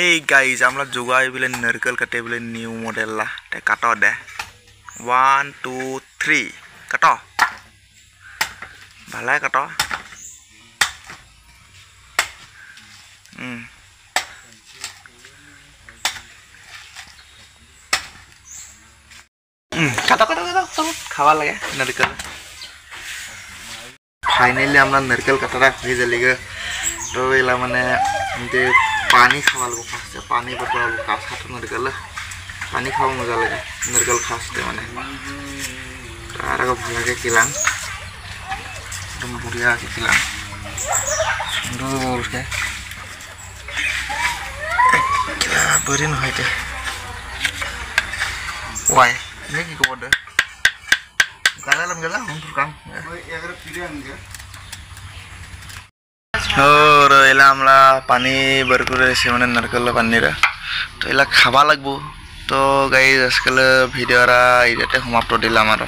এই গাইজ আমরা যোগাই বলে নারকেল কাটে বলে নিউ মডেল লা তে কাট দে 1 2 3 কাট ভালাই কাট কাট কাট কাট খাওয়া লাগে নারকেল ফাইনালি আমরা নারকেল কাটাটা হয়ে যালিগে তো এলা মানে যে পানি খাওয়া লাগবো ফার্স্টে পানি বটল কাজ হাত নারকেল পানি খাওয়া মজা লাগে নারকেল ফার্স্টে মানে আর আগে ভালো লাগে কিলাম একদম বড়িয়া কিলাম সুন্দর কে কিলা বরিন হইতে ওয়াই ini কি কবো দে কালালাম গেলা হুনপুর কাম এগারে ফিরে আনগে और एला हमरा पानी बर करे से माने नारकेल पानी रे तो एला खाबा लागबो तो गाइस आजकल भिडियो रा इते समाप्त दिलाम आरो।